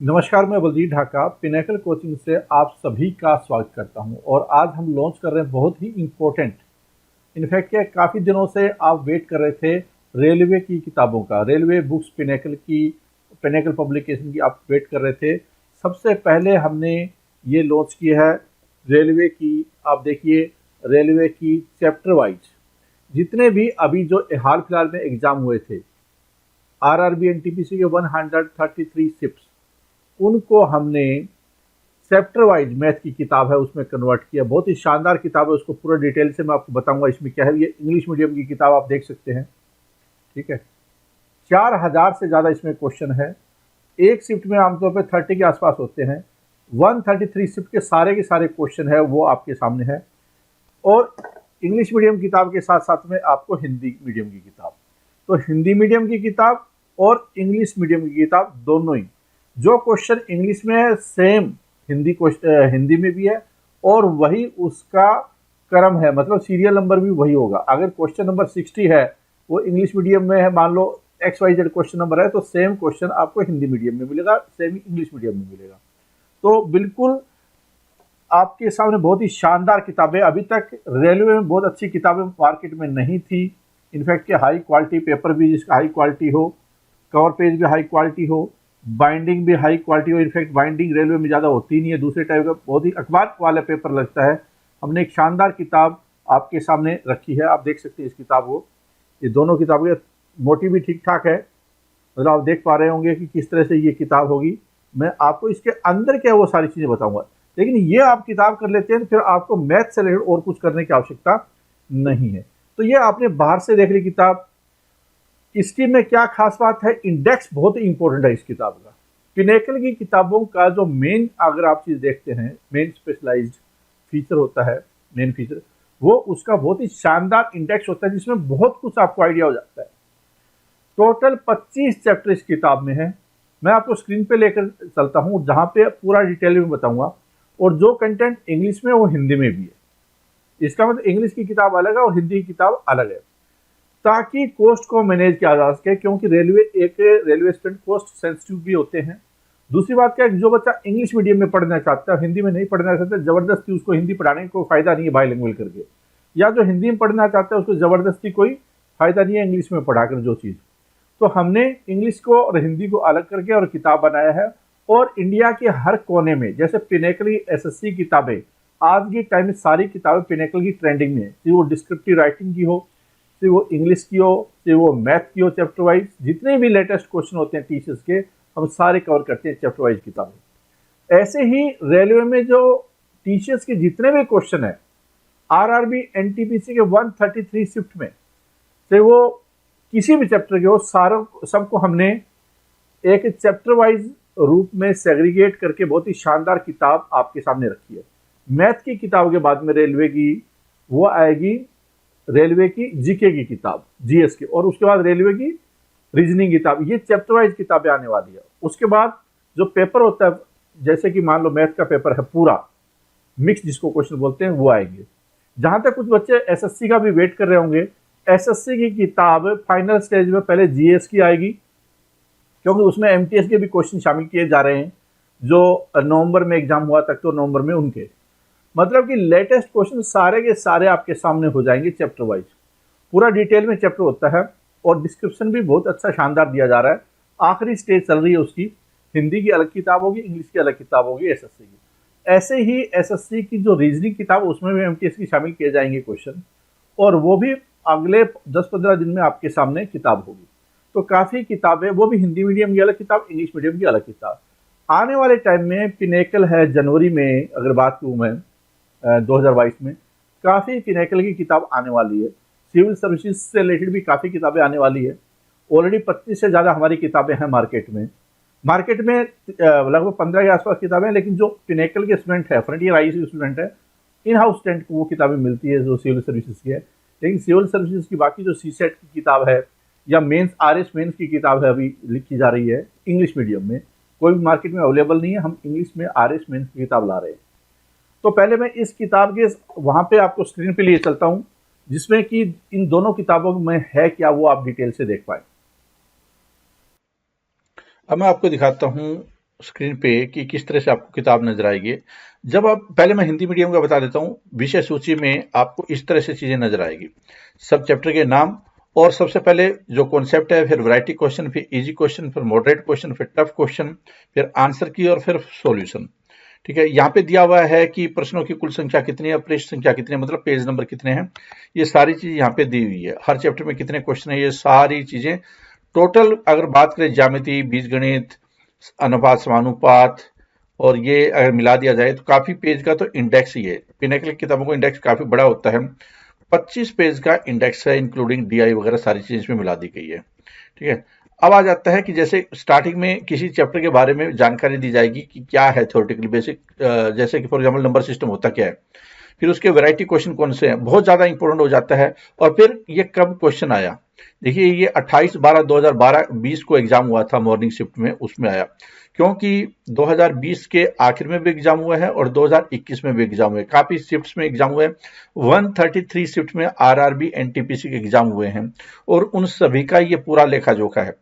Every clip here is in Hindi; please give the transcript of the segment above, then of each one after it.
नमस्कार, मैं बलजीत ढाका पिनेकल कोचिंग से आप सभी का स्वागत करता हूं। और आज हम लॉन्च कर रहे हैं बहुत ही इम्पोर्टेंट, इनफैक्ट क्या काफ़ी दिनों से आप वेट कर रहे थे रेलवे की किताबों का, रेलवे बुक्स पिनेकल की, पिनेकल पब्लिकेशन की आप वेट कर रहे थे। सबसे पहले हमने ये लॉन्च किया है रेलवे की। आप देखिए रेलवे की चैप्टर वाइज जितने भी अभी जो हाल फिलहाल में एग्जाम हुए थे, आरआरबी एनटीपीसी के 133 शिफ्ट, उनको हमने चैप्टर वाइज मैथ की किताब है उसमें कन्वर्ट किया। बहुत ही शानदार किताब है, उसको पूरा डिटेल से मैं आपको बताऊंगा इसमें क्या है। ये इंग्लिश मीडियम की किताब आप देख सकते हैं, ठीक है। 4000 से ज़्यादा इसमें क्वेश्चन है। एक शिफ्ट में आमतौर पर 30 के आसपास होते हैं। 133 शिफ्ट के सारे क्वेश्चन है वो आपके सामने है। और इंग्लिश मीडियम किताब के साथ साथ में आपको हिंदी मीडियम की किताब, तो हिंदी मीडियम की किताब और इंग्लिश मीडियम की किताब दोनों ही, जो क्वेश्चन इंग्लिश में है सेम हिंदी में भी है, और वही उसका क्रम है, मतलब सीरियल नंबर भी वही होगा। अगर क्वेश्चन नंबर 60 है वो इंग्लिश मीडियम में है, मान लो XYZ क्वेश्चन नंबर है, तो सेम क्वेश्चन आपको हिंदी मीडियम में मिलेगा, सेम इंग्लिश मीडियम में मिलेगा। तो बिल्कुल आपके सामने बहुत ही शानदार किताबें, अभी तक रेलवे में बहुत अच्छी किताबें मार्केट में नहीं थी। इनफैक्ट के हाई क्वालिटी पेपर भी जिसका हाई क्वालिटी हो, कवर पेज भी हाई क्वालिटी हो, बाइंडिंग भी हाई क्वालिटी हो। इनफैक्ट बाइंडिंग रेलवे में ज़्यादा होती नहीं है, दूसरे टाइप का बहुत ही अखबार वाला पेपर लगता है। हमने एक शानदार किताब आपके सामने रखी है, आप देख सकते हैं इस किताब को। ये दोनों किताबें मोटी भी ठीक ठाक है, मतलब आप देख पा रहे होंगे कि किस तरह से ये किताब होगी। मैं आपको इसके अंदर क्या वो सारी चीज़ें बताऊंगा, लेकिन ये आप किताब कर लेते हैं फिर आपको मैथ से रिलेटेड और कुछ करने की आवश्यकता नहीं है। तो ये आपने बाहर से देख ली किताब। इसकी में क्या खास बात है, इंडेक्स बहुत ही इंपॉर्टेंट है इस किताब का। पिनेकल की किताबों का जो मेन, अगर आप चीज देखते हैं, मेन स्पेशलाइज्ड फीचर होता है, मेन फीचर वो उसका बहुत ही शानदार इंडेक्स होता है, जिसमें बहुत कुछ आपको आइडिया हो जाता है। टोटल 25 चैप्टर इस किताब में है। मैं आपको स्क्रीन पे लेकर चलता हूँ जहाँ पे पूरा डिटेल में बताऊंगा, और जो कंटेंट इंग्लिश में वो हिंदी में भी है। इसका मतलब इंग्लिश की किताब अलग है और हिंदी की किताब अलग है, ताकि कॉस्ट को मैनेज किया जा सके, क्योंकि रेलवे स्टूडेंट कॉस्ट सेंसिटिव भी होते हैं। दूसरी बात क्या है, जो बच्चा इंग्लिश मीडियम में पढ़ना चाहता है, हिंदी में नहीं पढ़ना चाहता, जबरदस्ती उसको हिंदी पढ़ाने का कोई फायदा नहीं है बाइलिंगुअल करके, या जो हिंदी में पढ़ना चाहता है उसको जबरदस्ती कोई फायदा नहीं है इंग्लिश में पढ़ाकर जो चीज़। तो हमने इंग्लिश को और हिंदी को अलग करके और किताब बनाया है। और इंडिया के हर कोने में, जैसे पिनेकल की SSC किताबें, आज के टाइम में सारी किताबें पिनेकल की ट्रेंडिंग में है, चाहे वो डिस्क्रिप्टिव राइटिंग की हो, चाहे वो इंग्लिश की हो, चाहे वो मैथ की हो। चैप्टर वाइज जितने भी लेटेस्ट क्वेश्चन होते हैं टीचर्स के, हम सारे कवर करते हैं चैप्टर वाइज किताबें। ऐसे ही रेलवे में जो टीचर्स के जितने भी क्वेश्चन है, आरआरबी एनटीपीसी के 133 शिफ्ट में से वो किसी भी चैप्टर के हो, सारों सबको हमने एक चैप्टर वाइज रूप में सेग्रीगेट करके बहुत ही शानदार किताब आपके सामने रखी है। मैथ की किताब के बाद में रेलवे की वो आएगी, रेलवे की जीके की किताब, जीएस की, और उसके बाद रेलवे की रीजनिंग किताब। ये चैप्टर वाइज किताबें आने वाली है। उसके बाद जो पेपर होता है, जैसे कि मान लो मैथ का पेपर है पूरा मिक्स, जिसको क्वेश्चन बोलते हैं, वो आएंगे। जहां तक कुछ बच्चे एसएससी का भी वेट कर रहे होंगे, एसएससी की किताब फाइनल स्टेज में पहले जीएस की आएगी, क्योंकि उसमें एमटीएस के भी क्वेश्चन शामिल किए जा रहे हैं, जो नवंबर में एग्जाम हुआ तक, तो नवंबर में उनके, मतलब कि लेटेस्ट क्वेश्चन सारे के सारे आपके सामने हो जाएंगे चैप्टर वाइज। पूरा डिटेल में चैप्टर होता है, और डिस्क्रिप्शन भी बहुत अच्छा शानदार दिया जा रहा है। आखिरी स्टेज चल रही है उसकी, हिंदी की अलग किताब होगी, इंग्लिश की अलग किताब होगी एसएससी की। ऐसे ही एसएससी की जो रीजनिंग किताब, उसमें भी एमटीएस की शामिल किए जाएंगे क्वेश्चन, और वो भी अगले 10-15 दिन में आपके सामने किताब होगी। तो काफ़ी किताबें, वो भी हिंदी मीडियम की अलग किताब, इंग्लिश मीडियम की अलग किताब। आने वाले टाइम में पिनेकल है जनवरी में, अगर बात करूँ मैं 2022 में, काफ़ी पिनेकल की किताब आने वाली है। सिविल सर्विसेज से रिलेटेड भी काफ़ी किताबें आने वाली है। ऑलरेडी 25 से ज़्यादा हमारी किताबें हैं मार्केट में लगभग 15 के आसपास किताबें हैं। लेकिन जो पिनेकल के स्टूडेंट है, फ्रंटियर आई स्टूडेंट है, इन हाउस स्टूडेंट को वो किताबें मिलती है जो सिविल सर्विसेज की है। लेकिन सिविल सर्विसेज की बाकी जो सीसेट की किताब है, या मेंस आरएस मेंस की किताब है, अभी लिखी जा रही है इंग्लिश मीडियम में, कोई भी मार्केट में अवेलेबल नहीं है। हम इंग्लिश में आरएस मेंस की किताब ला रहे हैं। तो पहले मैं इस किताब के वहाँ पे आपको स्क्रीन पे लिए चलता हूँ, जिसमें कि इन दोनों किताबों में है क्या, वो आप डिटेल से देख पाए। अब मैं आपको दिखाता हूँ स्क्रीन पे कि किस तरह से आपको किताब नजर आएगी। जब आप पहले मैं हिंदी मीडियम का बता देता हूँ, विषय सूची में आपको इस तरह से चीजें नजर आएगी, सब चैप्टर के नाम और सबसे पहले जो कॉन्सेप्ट है, फिर वैरायटी क्वेश्चन, फिर इजी क्वेश्चन, फिर मॉडरेट क्वेश्चन, फिर टफ क्वेश्चन, फिर आंसर की और फिर सॉल्यूशन। ठीक है, यहाँ पे दिया हुआ है कि प्रश्नों की कुल संख्या कितनी है, पृष्ठ संख्या कितनी है, मतलब पेज नंबर कितने हैं, ये सारी चीज यहाँ पे दी हुई है। हर चैप्टर में कितने क्वेश्चन है, ये सारी चीजें टोटल अगर बात करें ज्यामिति, बीजगणित, अनुपात, समानुपात, और ये अगर मिला दिया जाए तो काफी पेज का तो इंडेक्स ही है। पिनाकल की किताबों का इंडेक्स काफी बड़ा होता है, 25 पेज का इंडेक्स है, इंक्लूडिंग डीआई वगैरह सारी चीजें इसमें मिला दी गई है। ठीक है, अब आ जाता है कि जैसे स्टार्टिंग में किसी चैप्टर के बारे में जानकारी दी जाएगी कि क्या है थ्योरेटिकली बेसिक, जैसे कि फॉर एग्जांपल नंबर सिस्टम होता क्या है, फिर उसके वैरायटी क्वेश्चन कौन से हैं, बहुत ज्यादा इंपॉर्टेंट हो जाता है। और फिर ये कब क्वेश्चन आया, देखिए ये 28/12/2020 को एग्जाम हुआ था, मॉर्निंग शिफ्ट में उसमें आया, क्योंकि 2020 के आखिर में भी एग्जाम हुआ है और 2021 में भी एग्जाम हुए, काफी शिफ्ट्स में एग्जाम हुए, 133 शिफ्ट में आरआरबी एनटीपीसी के एग्जाम हुए हैं, और उन सभी का ये पूरा लेखा जोखा है।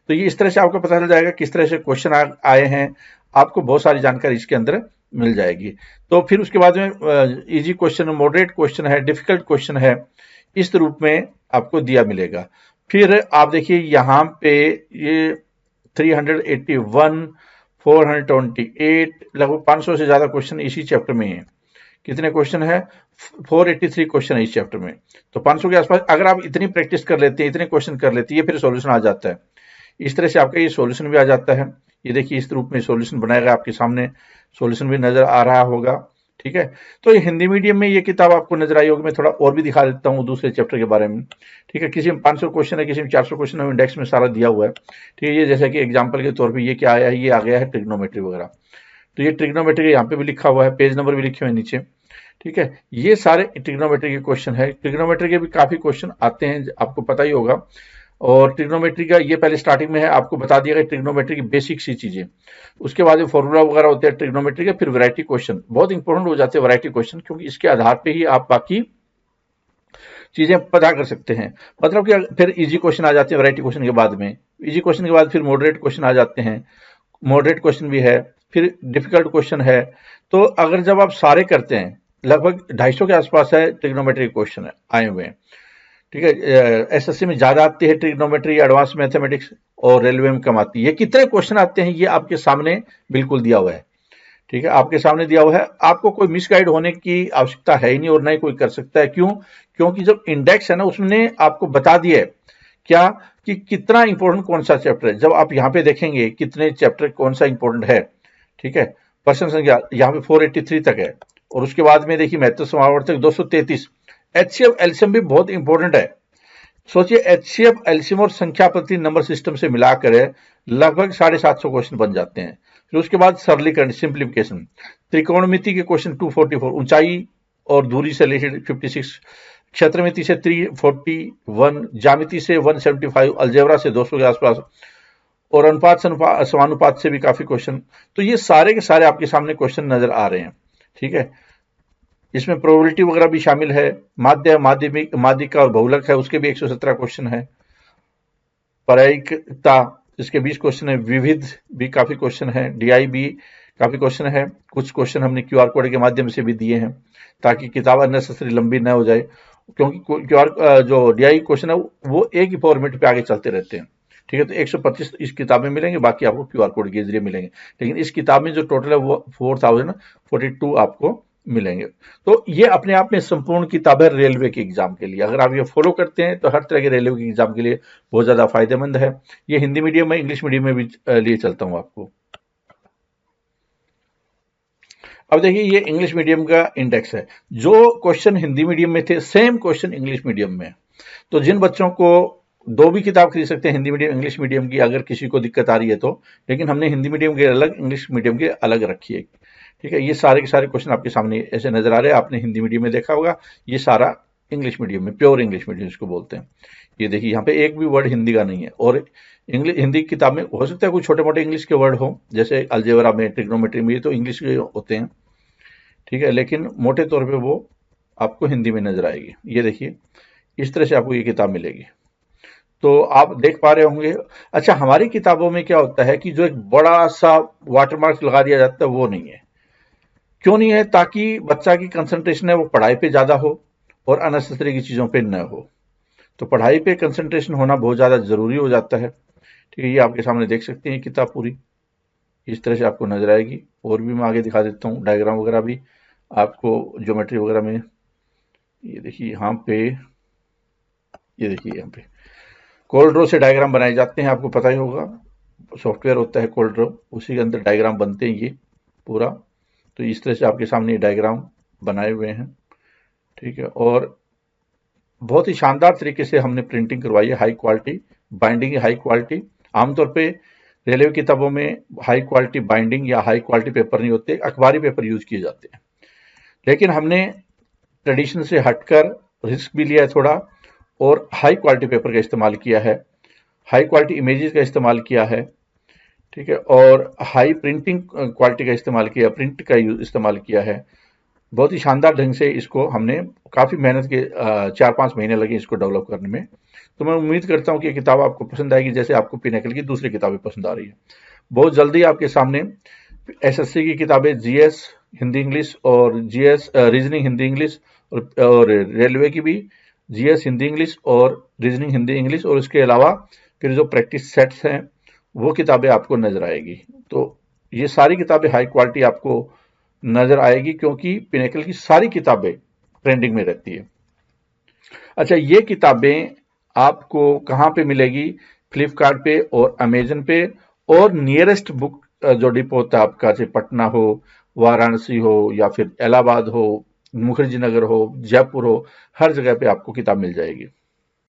तो ये इस तरह से आपको पता चल जाएगा किस तरह से क्वेश्चन आए हैं, आपको बहुत सारी जानकारी इसके अंदर मिल जाएगी। तो फिर उसके बाद में इजी क्वेश्चन, मॉडरेट क्वेश्चन है, डिफिकल्ट क्वेश्चन है, इस रूप में आपको दिया मिलेगा। फिर आप देखिए यहाँ पे ये 381, 428, लगभग 500 से ज्यादा क्वेश्चन इसी चैप्टर में है। कितने क्वेश्चन है, 483 क्वेश्चन है इस चैप्टर में। तो 500 के आसपास अगर आप इतनी प्रैक्टिस कर लेते हैं, इतने क्वेश्चन कर लेते हैं, ये फिर सॉल्यूशन आ जाता है। इस तरह से आपका ये सॉल्यूशन भी आ जाता है। ये देखिए इस रूप में सॉल्यूशन बनाएगा, आपके सामने सॉल्यूशन भी नजर आ रहा होगा। ठीक है, तो ये हिंदी मीडियम में ये किताब आपको नजर आई होगी। मैं थोड़ा और भी दिखा देता हूँ दूसरे चैप्टर के बारे में। ठीक है, किसी में 500 क्वेश्चन है, किसी में 400 क्वेश्चन है, इंडेक्स में सारा दिया हुआ है। ठीक है, ये जैसा कि एग्जाम्पल के तौर पर ये क्या आया है, ये आ गया है ट्रिग्नोमेट्री वगैरह। तो ये ट्रिग्नोमेट्री यहाँ पे भी लिखा हुआ है, पेज नंबर भी लिखे हुए हैं नीचे। ठीक है, ये सारे ट्रिग्नोमेट्री के क्वेश्चन है। ट्रिग्नोमेट्री के भी काफी क्वेश्चन आते हैं, आपको पता ही होगा। और ट्रिग्नोमेट्री का ये पहले स्टार्टिंग में है, आपको बता दिया गया ट्रिग्नोमेट्री की बेसिक सी चीजें। उसके बाद फॉर्मूला वगैरह होते हैं ट्रिग्नोमेट्री के, फिर वैरायटी क्वेश्चन बहुत इंपॉर्टेंट हो जाते हैं वैरायटी क्वेश्चन, क्योंकि इसके आधार पे ही आप बाकी चीजें पता कर सकते हैं। मतलब कि फिर इजी क्वेश्चन आ जाते हैं वैरायटी क्वेश्चन के बाद में, इजी क्वेश्चन के बाद फिर मॉडरेट क्वेश्चन आ जाते हैं, मॉडरेट क्वेश्चन भी है, फिर डिफिकल्ट क्वेश्चन है। तो अगर जब आप सारे करते हैं, लगभग 250 के आसपास है ट्रिग्नोमेट्री क्वेश्चन आए हुए हैं। ठीक है, एसएससी में ज्यादा आती है ट्रिग्नोमेट्री, एडवांस मैथमेटिक्स, और रेलवे में कम आती है। ये कितने क्वेश्चन आते हैं ये आपके सामने बिल्कुल दिया हुआ है। ठीक है, आपके सामने दिया हुआ है, आपको कोई मिसगाइड होने की आवश्यकता है ही नहीं, और ना ही कोई कर सकता है। क्यों? क्योंकि जब इंडेक्स है ना, उसने आपको बता दिया है क्या कि कितना इंपॉर्टेंट कौन सा चैप्टर है। जब आप यहाँ पे देखेंगे कितने चैप्टर कौन सा इंपॉर्टेंट है, ठीक है, प्रश्न संख्या यहाँ पे 483 तक है, और उसके बाद में देखिए महत्व समावर्तक 233। एचसीएफ एलसीएम भी बहुत इंपॉर्टेंट है। सोचिए एचसीएफ एलसीएम और संख्या प्रति नंबर सिस्टम से मिलाकर लगभग 750 क्वेश्चन बन जाते हैं। फिर उसके बाद सरलीकरण, सिंप्लीफिकेशन, त्रिकोणमिति के क्वेश्चन 244, ऊंचाई और दूरी से रिलेटेड 56, क्षेत्रमिति से 341, ज्यामिति से 175, अलजेब्रा से 200 के आसपास, और अनुपात समानुपात से भी काफी क्वेश्चन। तो ये सारे के सारे आपके सामने क्वेश्चन नजर आ रहे हैं। ठीक है, इसमें प्रोबेबिलिटी वगैरह भी शामिल है, माध्य, माध्यमिक, माध्यिका और बहुलक है, उसके भी 117 क्वेश्चन है। प्रायिकता, इसके 20 क्वेश्चन है। विविध भी काफी क्वेश्चन है, डीआई भी काफी क्वेश्चन है। कुछ क्वेश्चन हमने क्यूआर कोड के माध्यम से भी दिए हैं, ताकि किताब अननेसेसरी लंबी न हो जाए, क्योंकि क्यूआर जो डीआई क्वेश्चन है वो एक ही फॉर्मेट पे आगे चलते रहते हैं। ठीक है, तो 125 इस किताब में मिलेंगे, बाकी आपको क्यूआर कोड के जरिए मिलेंगे। लेकिन इस किताब में जो टोटल है वो 4042 आपको मिलेंगे। तो ये अपने आप में संपूर्ण किताब है रेलवे के एग्जाम के लिए। अगर आप ये फॉलो करते हैं तो हर तरह के रेलवे के एग्जाम के लिए बहुत ज्यादा फायदेमंद है। ये हिंदी मीडियम में, इंग्लिश मीडियम में भी लिए चलता हूं आपको। अब देखिए ये इंग्लिश मीडियम का इंडेक्स है। जो क्वेश्चन हिंदी मीडियम में थे, सेम क्वेश्चन इंग्लिश मीडियम में। तो जिन बच्चों को दो भी किताब खरीद सकते हैं, हिंदी मीडियम, इंग्लिश मीडियम की, अगर किसी को दिक्कत आ रही है तो, लेकिन हमने हिंदी मीडियम के अलग, इंग्लिश मीडियम के अलग रखी है। ठीक है, ये सारे के सारे क्वेश्चन आपके सामने ऐसे नजर आ रहे हैं। आपने हिंदी मीडियम में देखा होगा, ये सारा इंग्लिश मीडियम में, प्योर इंग्लिश मीडियम इसको बोलते हैं। ये देखिए यहाँ पे एक भी वर्ड हिंदी का नहीं है। और इंग्लिश, हिंदी किताब में हो सकता है कुछ छोटे मोटे इंग्लिश के वर्ड हो, जैसे अलजेब्रा में, ट्रिग्नोमेट्री में, ये तो इंग्लिश के होते हैं। ठीक है, लेकिन मोटे तौर पे वो आपको हिंदी में नजर आएगी। ये देखिए इस तरह से आपको ये किताब मिलेगी। तो आप देख पा रहे होंगे। अच्छा, हमारी किताबों में क्या होता है कि जो एक बड़ा सा वाटरमार्क लगा दिया जाता है, वो नहीं है। क्यों नहीं है? ताकि बच्चा की कंसंट्रेशन है वो पढ़ाई पे ज्यादा हो और अननेसेसरी की चीजों पे न हो। तो पढ़ाई पे कंसंट्रेशन होना बहुत ज्यादा जरूरी हो जाता है। ठीक है, ये आपके सामने देख सकते हैं किताब पूरी इस तरह से आपको नजर आएगी। और भी मैं आगे दिखा देता हूँ, डायग्राम वगैरह भी आपको, ज्योमेट्री वगैरह में। ये देखिए यहाँ पे, ये देखिए यहाँ पे कोल्ड ड्रॉ से डायग्राम बनाए जाते हैं, आपको पता ही होगा। सॉफ्टवेयर होता है कोल्ड ड्रॉ, उसी के अंदर डायग्राम बनते हैं ये पूरा। तो इस तरह से आपके सामने ये डायग्राम बनाए हुए हैं। ठीक है, और बहुत ही शानदार तरीके से हमने प्रिंटिंग करवाई है, हाई क्वालिटी बाइंडिंग है, हाई क्वालिटी। आमतौर पे रेलवे किताबों में हाई क्वालिटी बाइंडिंग या हाई क्वालिटी पेपर नहीं होते, अखबारी पेपर यूज किए जाते हैं। लेकिन हमने ट्रेडिशन से हटकर रिस्क भी लिया है थोड़ा, और हाई क्वालिटी पेपर का इस्तेमाल किया है, हाई क्वालिटी इमेजेस का इस्तेमाल किया है। ठीक है, और हाई प्रिंटिंग क्वालिटी का इस्तेमाल किया, प्रिंट का इस्तेमाल किया है। बहुत ही शानदार ढंग से इसको हमने, काफ़ी मेहनत के 4-5 महीने लगे इसको डेवलप करने में। तो मैं उम्मीद करता हूँ कि ये किताब आपको पसंद आएगी, जैसे आपको पिनेकल की दूसरी किताबें पसंद आ रही है। बहुत जल्दी आपके सामने एसएससी की किताबें, जीएस हिंदी इंग्लिश और जीएस रीजनिंग हिंदी इंग्लिश, और रेलवे की भी जीएस हिंदी इंग्लिश और रीजनिंग हिंदी इंग्लिश, और उसके अलावा फिर जो प्रैक्टिस सेट्स हैं वो किताबें आपको नजर आएगी। तो ये सारी किताबें हाई क्वालिटी आपको नजर आएगी, क्योंकि पिनेकल की सारी किताबें ट्रेंडिंग में रहती है। अच्छा, ये किताबें आपको कहाँ पे मिलेगी? फ्लिपकार्ट पे और अमेजन पे, और नियरेस्ट बुक जो डिपो होता है आपका, चाहे पटना हो, वाराणसी हो, या फिर इलाहाबाद हो, मुखर्जी नगर हो, जयपुर हो, हर जगह पे आपको किताब मिल जाएगी।